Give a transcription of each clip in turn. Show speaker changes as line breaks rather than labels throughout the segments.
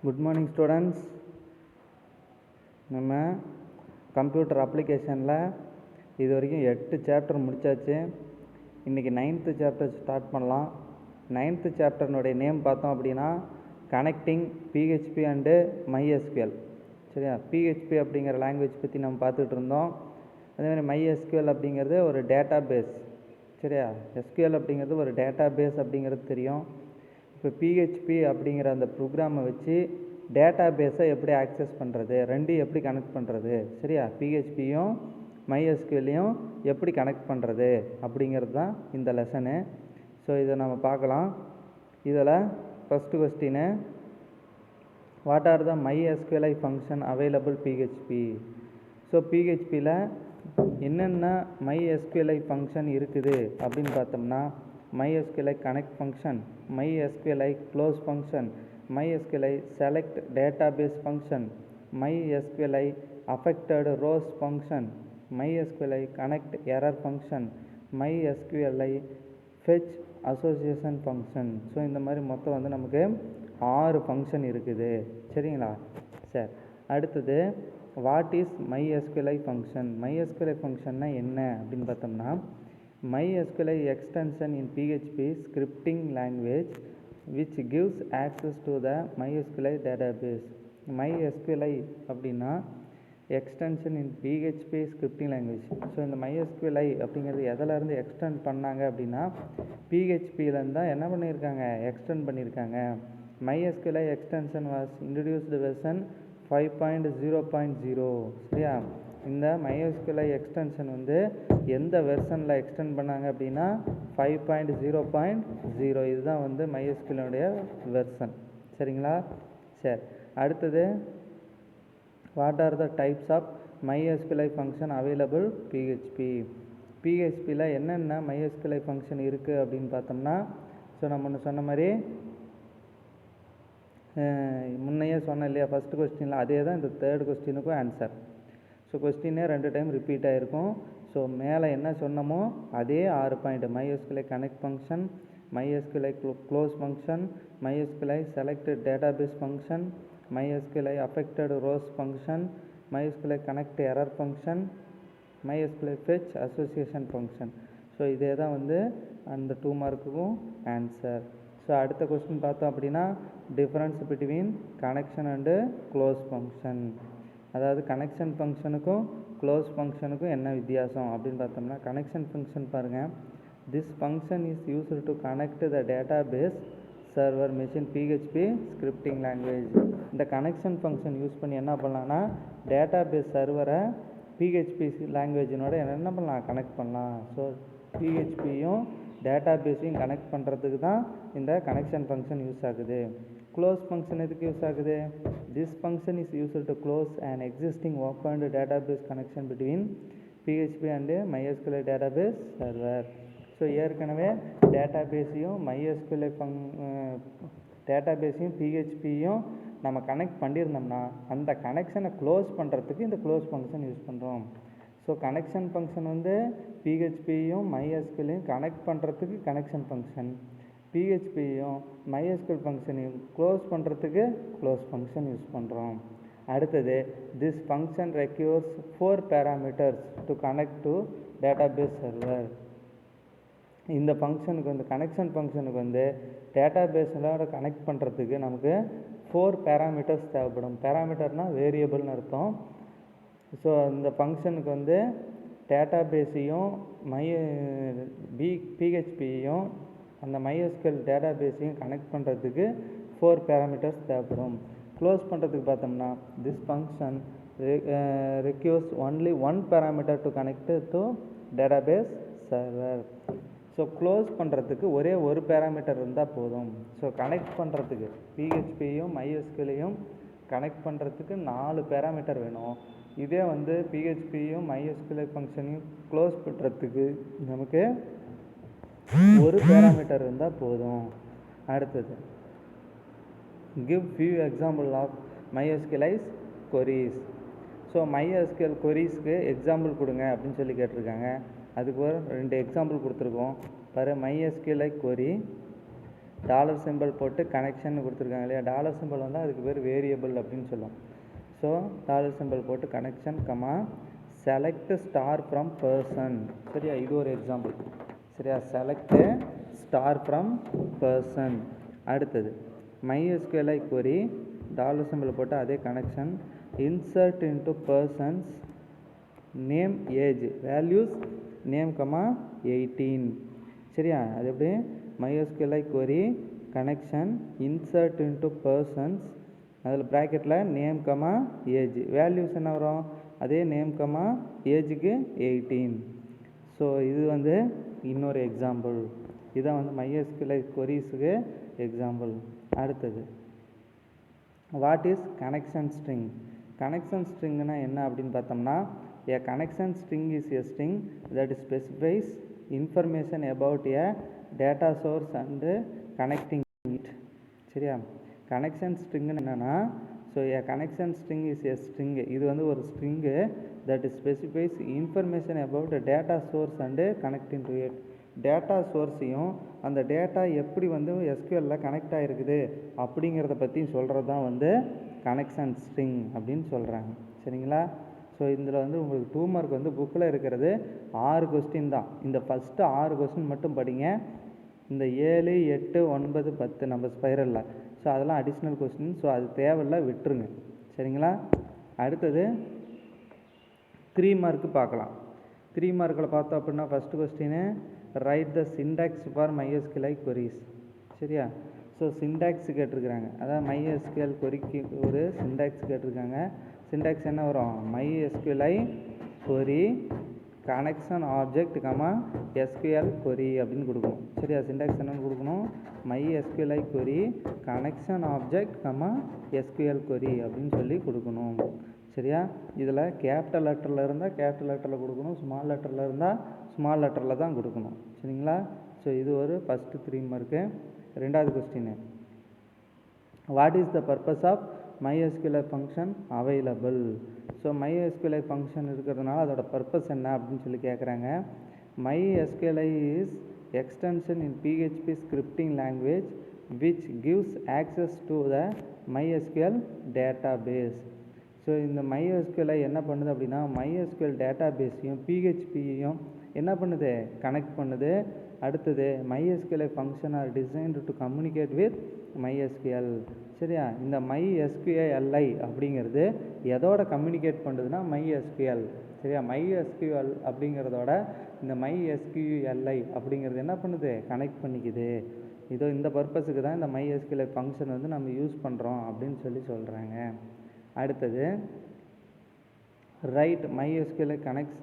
Good morning students. நம்ம computer அப்ளிகேஷனில் இது வரைக்கும் 8 சாப்டர் முடித்தாச்சு. இன்றைக்கி 9th சாப்டர் ஸ்டார்ட் பண்ணலாம். 9th சாப்டர்னுடைய நேம் பார்த்தோம் அப்படின்னா கனெக்டிங் பிஹெச்பி அண்டு மைஎஸ்கியூஎல். சரியா, பிஹெச்பி அப்படிங்கிற லாங்குவேஜ் பற்றி நம்ம பார்த்துட்டு இருந்தோம். அதேமாதிரி மைஎஸ்கியூஎல் அப்படிங்கிறது ஒரு டேட்டா பேஸ். சரியா, எஸ்கியூஎல் அப்படிங்கிறது ஒரு டேட்டா பேஸ் அப்படிங்கிறது தெரியும். இப்போ பிஹெச்பி அப்படிங்கிற அந்த ப்ரோக்ராமை வச்சு டேட்டா பேஸை எப்படி ஆக்சஸ் பண்ணுறது, ரெண்டையும் எப்படி கனெக்ட் பண்ணுறது, சரியா, பிஹெச்பியும் மைஎஸ்கியூஎல்லையும் எப்படி கனெக்ட் பண்ணுறது அப்படிங்கிறது தான் இந்த லெசனு. ஸோ இதை நம்ம பார்க்கலாம். இதில் ஃபஸ்ட்டு கொஸ்டின்னு, what are the MySQLi function available PHP. So பிஹெச்பியில் என்னென்ன மைஎஸ்கியூஎல்ஐ ஃபங்க்ஷன் இருக்குது அப்படின்னு பார்த்தோம்னா, MySQLi connect function, MySQLi close function, MySQLi select database function, MySQLi affected rows function, MySQLi connect error function, MySQLi fetch association function. So இந்த மாதிரி மொத்தம் வந்து நமக்கு 6 ஃபங்க்ஷன் இருக்குது. சரிங்களா? சரி, அடுத்தது what is MySQLi function. MySQLi ஃபங்க்ஷன்னா என்ன அப்படின்னு பார்த்தோம்னா, MySQLi extension in PHP scripting language which gives access to the MySQLi database. MySQLi அப்படின்னா extension in PHP scripting language. So இந்த MySQLi அப்படிங்கிறது எதிலேருந்து எக்ஸ்டெண்ட் பண்ணாங்க அப்படின்னா பிஹெச்பியிலேருந்து தான் என்ன பண்ணியிருக்காங்க, எக்ஸ்டெண்ட் பண்ணியிருக்காங்க. MySQLi extension was introduced version 5.0.0. சரியா, இந்த MySQLi எக்ஸ்டென்ஷன் வந்து எந்த வெர்ஷனில் எக்ஸ்டெண்ட் பண்ணாங்க அப்படின்னா 5.0.0. இதுதான் வந்து MySQLனுடைய வெர்ஷன். சரிங்களா? சரி, அடுத்தது what are the types of MySQLi function available PHP. பிஹெச்பியில் என்னென்ன MySQLi ஃபங்க்ஷன் இருக்குது அப்படின்னு பார்த்தோம்னா, ஸோ நம்ம சொன்ன மாதிரி முன்னையே சொன்னேன் இல்லையா, ஃபஸ்ட்டு கொஸ்டினில் அதே தான் இந்த தேர்ட் கொஸ்டினுக்கும் ஆன்சர். ஸோ கொஸ்டினே 2 டைம் ரிப்பீட் ஆகிருக்கும். ஸோ மேலே என்ன சொன்னமோ அதே 6 point, MySQLi connect function, MySQLi close function, MySQLi selected database function, MySQLi affected rows function, MySQLi connect error function, MySQLi fetch association function. So இதே தான் வந்து அந்த 2 மார்க்குக்கும் ஆன்சர். ஸோ அடுத்த கொஸ்டின் பார்த்தோம் அப்படின்னா, difference between connection and close function. அதாவது connection ஃபங்க்ஷனுக்கும் க்ளோஸ் ஃபங்க்ஷனுக்கும் என்ன வித்தியாசம் அப்படின்னு பார்த்தோம்னா, கனெக்ஷன் ஃபங்க்ஷன் பாருங்கள், this function is used to connect the database server machine PHP scripting language. இந்த கனெக்ஷன் ஃபங்க்ஷன் யூஸ் பண்ணி என்ன பண்ணலான்னா, டேட்டா பேஸ் சர்வரை பிஹெச்பி லாங்குவேஜினோட என்ன பண்ணலாம், கனெக்ட் பண்ணலாம். ஸோ பிஹெச்பியும் டேட்டா பேஸையும் கனெக்ட் பண்ணுறதுக்கு தான் இந்த கனெக்ஷன் ஃபங்க்ஷன் யூஸ் ஆகுது. க்ளோஸ் ஃபங்க்ஷன் எதுக்கு யூஸ் ஆகுது, this function is used to close and existing opened database connection between PHP and MySQLi database server. So ஏற்கனவே டேட்டாபேஸையும் டேட்டாபேஸையும் பிஹெச்பியும் நம்ம கனெக்ட் பண்ணியிருந்தோம்னா அந்த கனெக்ஷனை க்ளோஸ் பண்ணுறதுக்கு இந்த க்ளோஸ் ஃபங்க்ஷன் யூஸ் பண்ணுறோம். ஸோ கனெக்ஷன் ஃபங்க்ஷன் வந்து பிஹெச்பியும் MySQLையும் கனெக்ட் பண்ணுறதுக்கு கனெக்ஷன் ஃபங்க்ஷன், பிஹெச்பியும் MySQL ஃபங்க்ஷனையும் க்ளோஸ் பண்ணுறதுக்கு க்ளோஸ் ஃபங்க்ஷன் யூஸ் பண்ணுறோம். அடுத்தது, this function requires 4 parameters to connect to database server. இந்த ஃபங்க்ஷனுக்கு வந்து கனெக்ஷன் ஃபங்க்ஷனுக்கு வந்து டேட்டாபேஸோட கனெக்ட் பண்ணுறதுக்கு நமக்கு 4 பேராமீட்டர்ஸ் தேவைப்படும். பேராமீட்டர்னால் வேரியபிள்னு அர்த்தம். ஸோ இந்த ஃபங்க்ஷனுக்கு வந்து டேட்டாபேஸையும் பிஹெச்பியையும் அந்த MySQL டேட்டாபேஸையும் கனெக்ட் பண்ணுறதுக்கு 4 பேராமீட்டர்ஸ் தேவைப்படும். க்ளோஸ் பண்ணுறதுக்கு பார்த்தோம்னா, this function requires only 1 parameter to connect to database server. So close பண்ணுறதுக்கு ஒரே ஒரு பேராமீட்டர் இருந்தால் போதும். ஸோ கனெக்ட் பண்ணுறதுக்கு பிஹெச்பியும் MySQLையும் கனெக்ட் பண்ணுறதுக்கு 4 பேராமீட்டர் வேணும். இதே வந்து பிஹெச்பியும் MySQLi ஃபங்க்ஷனையும் க்ளோஸ் பண்ணுறதுக்கு நமக்கு ஒரு பேராமீட்டர் இருந்தால் போதும். அடுத்தது, give few example of MySQLi's queries. So MySQL queriesக்கு எக்ஸாம்பிள் கொடுங்க அப்படின்னு சொல்லி கேட்டிருக்காங்க. அதுக்கு ஒரு 2 எக்ஸாம்பிள் கொடுத்துருக்கோம் பாரு. MySQLi query, டாலர் சிம்பிள் போட்டு கனெக்ஷன் கொடுத்துருக்காங்க இல்லையா, டாலர் சிம்பிள் வந்து அதுக்கு பேர் வேரியபிள் அப்படின்னு சொல்லுவோம். ஸோ டாலர் சிம்பிள் போட்டு connection comma select star from person. சரியா, இது ஒரு எக்ஸாம்பிள். சரியா, செலக்ட் ஸ்டார் ஃப்ரம் பர்சன். அடுத்தது MySQLi query டாலர் சிம்பிள் போட்டு அதே connection insert into persons name age values name comma 18. சரியா, அது எப்படி MySQLi query connection insert into persons, அதில் ப்ராக்கெட்டில் நேம் கமா ஏஜ், வேல்யூஸ் என்ன வரும், அதே நேம் கமா ஏஜுக்கு 18. ஸோ இது வந்து இன்னொரு எக்ஸாம்பிள். இதான் வந்து MySQLi queriesக்கு எக்ஸாம்பிள். அடுத்தது what is connection string. Connection ஸ்ட்ரிங்னா என்ன அப்படின்னு பார்த்தோம்னா, a connection string is a string that specifies information about a data source and connecting it. சரியா, கனெக்ஷன் ஸ்ட்ரிங்னு என்னென்னா, so a connection string is a string, இது வந்து ஒரு string that specifies information about the data source and connecting to it. Data சோர்ஸையும் அந்த data எப்படி வந்து எஸ்கியூஎல்லில் connect ஆகிருக்குது அப்படிங்கிறத பற்றி சொல்கிறது தான் வந்து கனெக்ஷன் ஸ்ட்ரிங் அப்படின்னு சொல்கிறாங்க. சரிங்களா, ஸோ இதில் வந்து உங்களுக்கு 2 மார்க் வந்து புக்கில் இருக்கிறது 6 கொஸ்டின் தான். இந்த ஃபஸ்ட்டு 6 கொஸ்டின் மட்டும் படிங்க. இந்த 7, 8, 9, 10 நம்ம ஸ்பைரலில், ஸோ அதெல்லாம் அடிஷ்னல் கொஸ்டின், ஸோ அது தேவையில்லை, விட்டுருங்க. சரிங்களா, அடுத்தது 3 மார்க்கு பார்க்கலாம். 3 மார்க்கில் பார்த்தோம் அப்படின்னா ஃபஸ்ட்டு கொஸ்டின்னு write the syntax for MySQLi queries. சரியா, ஸோ சிண்டாக்ஸ் கேட்டிருக்கிறாங்க, அதாவது MySQL queryக்கு ஒரு சிண்டாக்ஸ் கேட்டிருக்காங்க. சிண்டாக்ஸ் என்ன வரும், MySQLi query connection object comma SQL query அப்படின்னு கொடுக்கணும். சரியா, சிண்டாக்ஸ் என்னன்னு கொடுக்கணும், MySQLi query connection object comma SQL query அப்படின்னு சொல்லி கொடுக்கணும். சரியா, இதில் கேபிட்டல் லெட்டரில் இருந்தால் கேபிட்டல் லெட்டரில் கொடுக்கணும், ஸ்மால் லெட்டரில் இருந்தால் ஸ்மால் லெட்டரில் தான் கொடுக்கணும். சரிங்களா, ஸோ இது ஒரு ஃபஸ்ட்டு 3 மார்க்கு. ரெண்டாவது question, what is the purpose of MySQLi function available. So MySQLi function இருக்கிறதுனால அதோட பர்பஸ் என்ன அப்படின்னு சொல்லி கேட்குறாங்க. MySQLi is extension in PHP scripting language which gives access to the MySQL database. So இந்த MySQLi என்ன பண்ணுது அப்படின்னா, MySQL டேட்டாபேஸையும் PHPயையும் என்ன பண்ணுது, கனெக்ட் பண்ணுது. அடுத்தது MySQLi function are designed to communicate with MySQL. சரியா, இந்த MySQLi அப்படிங்கிறது எதோட கம்யூனிகேட் பண்ணுதுன்னா MySQL. சரியா, MySQL அப்படிங்கிறதோட இந்த MySQLi அப்படிங்கிறது என்ன பண்ணுது, கனெக்ட் பண்ணிக்குது. இதோ இந்த பர்பஸுக்கு தான் இந்த MySQLi ஃபங்க்ஷன் வந்து நம்ம யூஸ் பண்ணுறோம் அப்படின்னு சொல்லி சொல்கிறாங்க. அடுத்தது right MySQLi connects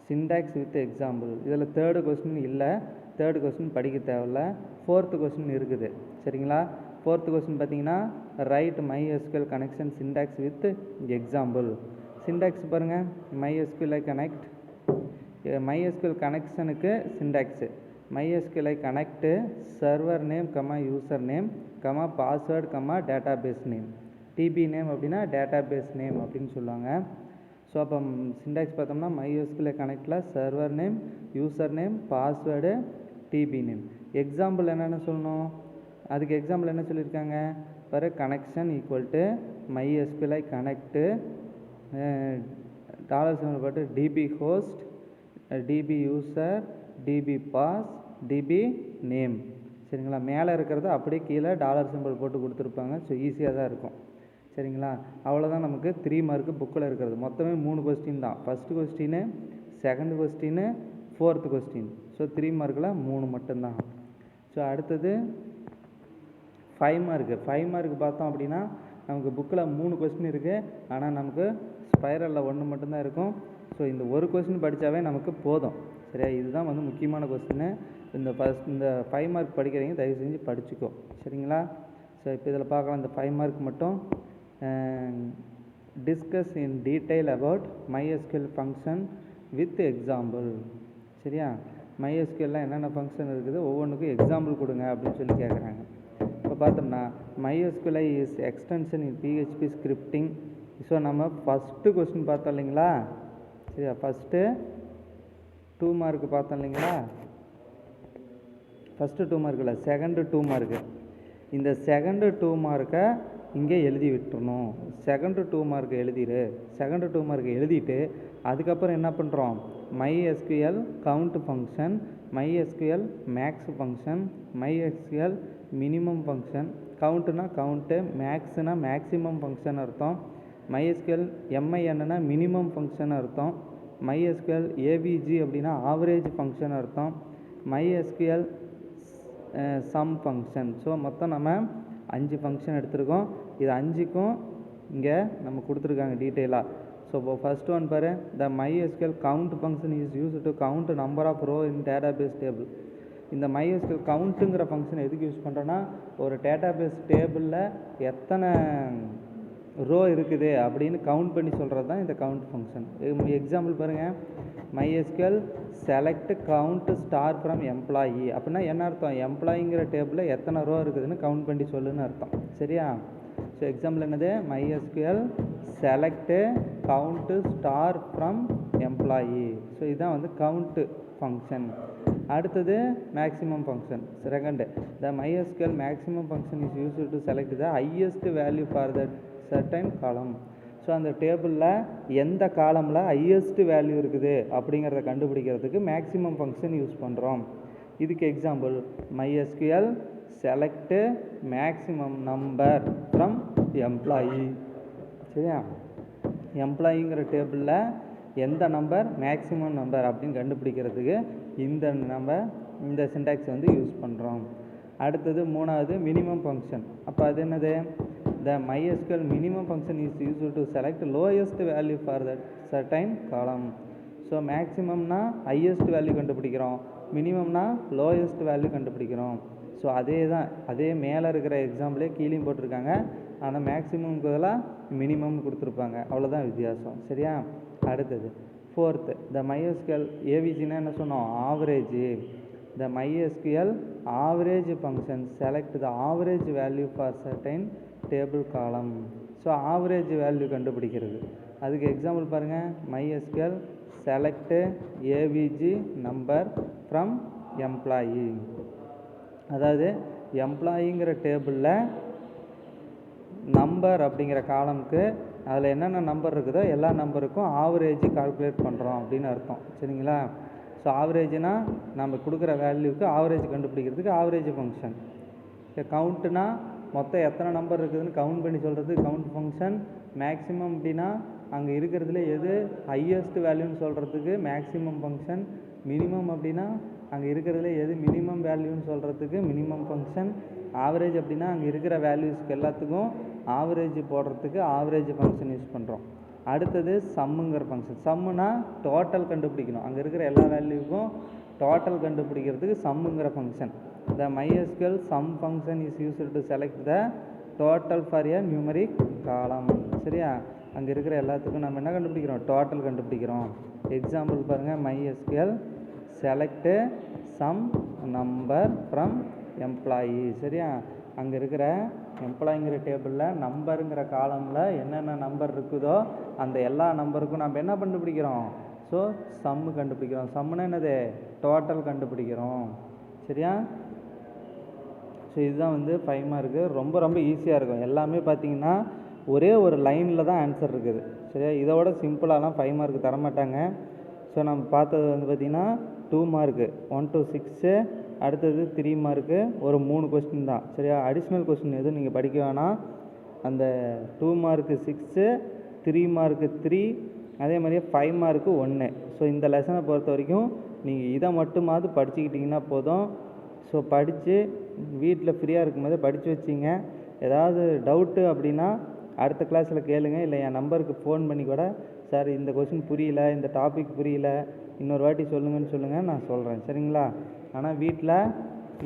syntax with example. இதில் 3rd கொஸ்டின் இல்லை, 3rd கொஸ்டின் படிக்க தேவையில்ல. 4th கொஸ்டின் இருக்குது. சரிங்களா, 4th கொஸ்டின் பார்த்தீங்கன்னா write MySQL connection syntax with example. Syntax பாருங்கள், MySQLi கனெக்ட், MySQL கனெக்ஷனுக்கு syntax MySQLi connect server name comma user name comma password comma database name. DB name அப்படின்னா database name அப்படின்னு சொல்லுவாங்க. So அப்போ syntax பார்த்தோம்னா MySQLi கனெக்டில் server name, user name, password, DB name. Example என்னென்னு சொல்லணும், அதுக்கு எக்ஸாம்பிள் என்ன சொல்லியிருக்காங்க பாரு, connection equal to MySQLi connect dollar simple போட்டு DB host, DB user, DP pass, DB name. சரிங்களா, மேலே இருக்கிறத அப்படியே கீழே டாலர் சிம்பிள் போட்டு கொடுத்துருப்பாங்க. ஸோ ஈஸியாக தான் இருக்கும். சரிங்களா, அவ்வளோதான் நமக்கு 3 மார்க்கு புக்கில் இருக்கிறது. மொத்தமே 3 கொஸ்டின் தான். ஃபஸ்ட்டு கொஸ்டின்னு, 2nd கொஸ்டின்னு, 4th கொஸ்டின். ஸோ 3 மார்க்கில் 3 மட்டும்தான். ஸோ அடுத்தது 5 மார்க்கு. 5 மார்க்கு பார்த்தோம் அப்படின்னா நமக்கு புக்கில் 3 கொஸ்டின் இருக்குது, ஆனால் நமக்கு ஸ்பைரலில் 1 மட்டும்தான் இருக்கும். ஸோ இந்த ஒரு கொஸ்டின் படித்தாவே நமக்கு போதும். சரியா, இதுதான் வந்து முக்கியமான கொஸ்டின்னு. இந்த 5 மார்க் படிக்கிறீங்க, தயவு செஞ்சு படிச்சுக்கோ. சரிங்களா, ஸோ இப்போ இதில் பார்க்கலாம். இந்த 5 மார்க் மட்டும் discuss in detail about MySQL function with example. சரியா, MySQLல என்னென்ன ஃபங்க்ஷன் இருக்குது ஒவ்வொன்றுக்கும் எக்ஸாம்பிள் கொடுங்க அப்படின்னு சொல்லி கேட்குறாங்க. இப்போ பார்த்தோம்னா MySQLi is extension in PHP scripting. So நம்ம ஃபஸ்ட்டு கொஸ்டின் பார்த்தோம் இல்லைங்களா. சரியா, ஃபஸ்ட்டு 2 மார்க்கு பார்த்தோம் இல்லைங்களா. ஃபஸ்ட்டு 2 மார்க் இல்லை, 2nd 2 மார்க்கு. இந்த செகண்டு 2 மார்க்கை இங்கே எழுதி விட்டுறணும். செகண்டு 2 மார்க் எழுதிடு. செகண்டு 2 மார்க் எழுதிட்டு அதுக்கப்புறம் என்ன பண்ணுறோம், MySQL count function, MySQL max function, MySQL minimum function. கவுண்ட்டுனா கவுண்ட்டு, மேக்ஸ்னா மேக்ஸிமம் ஃபங்க்ஷன் அர்த்தம், MySQL MINனா மினிமம் ஃபங்க்ஷன் அர்த்தம், MySQL AVG அப்படின்னா ஆவரேஜ் ஃபங்க்ஷன் அர்த்தம், MySQL சம் ஃபங்க்ஷன். ஸோ மொத்தம் நம்ம 5 ஃபங்க்ஷன் எடுத்திருக்கோம். இது 5க்கும் இங்கே நம்ம கொடுத்துருக்காங்க டீட்டெயிலாக. ஸோ இப்போ ஃபர்ஸ்ட் ஒன் பாரு, the MySQL count function is use to count number of row in database table. இந்த MySQL கவுண்ட்டுங்கிற ஃபங்க்ஷன் எதுக்கு யூஸ் பண்ணுறோன்னா, ஒரு டேட்டாபேஸ் டேபிளில் எத்தனை ரோ இருக்குது அப்படின்னு கவுண்ட் பண்ணி சொல்கிறது தான் இந்த கவுண்ட் ஃபங்க்ஷன். எக்ஸாம்பிள் பாருங்கள், MySQL select count star from employee அப்படின்னா என்ன அர்த்தம், எம்ப்ளாயிங்கிற டேபிளில் எத்தனை ரோ இருக்குதுன்னு கவுண்ட் பண்ணி சொல்லுன்னு அர்த்தம். சரியா? ஸோ எக்ஸாம்பிள் என்னது, MySQL select count star from employee. So இதுதான் வந்து கவுண்ட் ஃபங்க்ஷன். அடுத்தது maximum function. Second, the MySQL maximum function is use to select the highest value for the certain காலம். ஸோ அந்த டேபிளில் எந்த காலமில் ஹையஸ்ட் வேல்யூ இருக்குது அப்படிங்கிறத கண்டுபிடிக்கிறதுக்கு மேக்ஸிமம் ஃபங்க்ஷன் யூஸ் பண்ணுறோம். இதுக்கு example MySQL select maximum number from employee. சரியா? எம்ப்ளாயிங்கிற டேபிளில் எந்த நம்பர் மேக்ஸிமம் நம்பர் அப்படின்னு கண்டுபிடிக்கிறதுக்கு இந்த சின்டாக்ஸ் வந்து யூஸ் பண்ணுறோம். அடுத்தது மூணாவது மினிமம் ஃபங்க்ஷன். அப்போ அது என்னது, the MySQL minimum function is used to select lowest value for that certain column. So மேக்ஸிமம்னா ஹையஸ்ட் வேல்யூ கண்டுபிடிக்கிறோம், மினிமம்னா லோயஸ்ட் வேல்யூ கண்டுபிடிக்கிறோம். ஸோ அதே மேலே இருக்கிற எக்ஸாம்பிளே கீழேயும் போட்டிருக்காங்க, ஆனால் மேக்ஸிமம்க்கு பதிலாக மினிமம் கொடுத்துருப்பாங்க, அவ்வளோதான் வித்தியாசம். சரியா? அடுத்தது ஃபோர்த்து, த MySQL ஏவிஜினா என்ன சொன்னோம், average. The MySQL average function select the average value for certain table காலம். ஸோ ஆவரேஜ் வேல்யூ கண்டுபிடிக்கிறது. அதுக்கு எக்ஸாம்பிள் பாருங்கள், MySQL select AVG number from employee. அதாவது எம்ப்ளாயிங்கிற டேபிளில் நம்பர் அப்படிங்கிற காலமுக்கு அதில் என்னென்ன நம்பர் இருக்குதோ எல்லா நம்பருக்கும் ஆவரேஜ் கால்குலேட் பண்ணுறோம் அப்படின்னு அர்த்தம். சரிங்களா? ஸோ ஆவரேஜ்னா நம்ம கொடுக்குற வேல்யூக்கு ஆவரேஜ் கண்டுபிடிக்கிறதுக்கு ஆவரேஜ் ஃபங்க்ஷன். கவுண்ட்டுனா மொத்தம் எத்தனை நம்பர் இருக்குதுன்னு கவுண்ட் பண்ணி சொல்கிறது கவுண்ட் ஃபங்க்ஷன். மேக்ஸிமம் அப்படின்னா அங்கே இருக்கிறதுல எது ஹையஸ்ட் வேல்யூன்னு சொல்கிறதுக்கு மேக்ஸிமம் ஃபங்க்ஷன். மினிமம் அப்படின்னா அங்கே இருக்கிறதுல எது மினிமம் வேல்யூன்னு சொல்கிறதுக்கு மினிமம் ஃபங்க்ஷன். ஆவரேஜ் அப்படின்னா அங்கே இருக்கிற வேல்யூஸ்க்கு எல்லாத்துக்கும் ஆவரேஜ் போடுறதுக்கு ஆவரேஜ் ஃபங்க்ஷன் யூஸ் பண்ணுறோம். அடுத்தது சம்முங்கிற ஃபங்க்ஷன். சம்முனா டோட்டல் கண்டுபிடிக்கணும், அங்கே இருக்கிற எல்லா வேல்யூக்கும் டோட்டல் கண்டுபிடிக்கிறதுக்கு சம்முங்கிற function. The MySQL sum function is used to select the total for a numeric column. சரியா? அங்கே இருக்கிற எல்லாத்துக்கும் நம்ம என்ன கண்டுபிடிக்கிறோம், டோட்டல் கண்டுபிடிக்கிறோம். எக்ஸாம்பிள் பாருங்கள், MySQL select some number from employee. சரியா? அங்கே இருக்கிற எம்ப்ளாயிங்கிற டேபிளில் நம்பருங்கிற காலமில் என்னென்ன நம்பர் இருக்குதோ அந்த எல்லா நம்பருக்கும் நம்ம என்ன கண்டுபிடிக்கிறோம், ஸோ சம்மு கண்டுபிடிக்கிறோம். சம்முன்னா என்னது, டோட்டல் கண்டுபிடிக்கிறோம். சரியா? ஸோ இதுதான் வந்து 5 மார்க்கு. ரொம்ப ரொம்ப ஈஸியாக இருக்கும். எல்லாமே பார்த்தீங்கன்னா ஒரே ஒரு லைனில் தான் ஆன்சர் இருக்குது. சரியா? இதோட சிம்பிளாலாம் 5 மார்க்கு தரமாட்டாங்க. ஸோ நம்ம பார்த்தது வந்து பார்த்திங்கன்னா 2 மார்க்கு 1 to 6, அடுத்தது 3 மார்க்கு ஒரு 3 கொஸ்டின் தான். சரியா? அடிஷ்னல் கொஸ்டின் எதுவும் நீங்கள் படிக்க வேணாம். அந்த 2 மார்க்கு 6, 3 மார்க்கு 3, அதே மாதிரியே 5 மார்க்கு 1. ஸோ இந்த லெசனை பொறுத்த வரைக்கும் நீங்கள் இதை மட்டுமாவது படிச்சுக்கிட்டிங்கன்னா போதும். ஸோ படித்து வீட்டில் ஃப்ரீயாக இருக்கும்போது படித்து வச்சிங்க. ஏதாவது டவுட்டு அப்படின்னா அடுத்த கிளாஸில் கேளுங்க, இல்லை என் நம்பருக்கு ஃபோன் பண்ணி கூட, சார் இந்த கொஸ்டின் புரியல, இந்த டாபிக் புரியல, இன்னொரு வாட்டி சொல்லுங்கன்னு சொல்லுங்கள், நான் சொல்கிறேன். சரிங்களா? ஆனால் வீட்டில்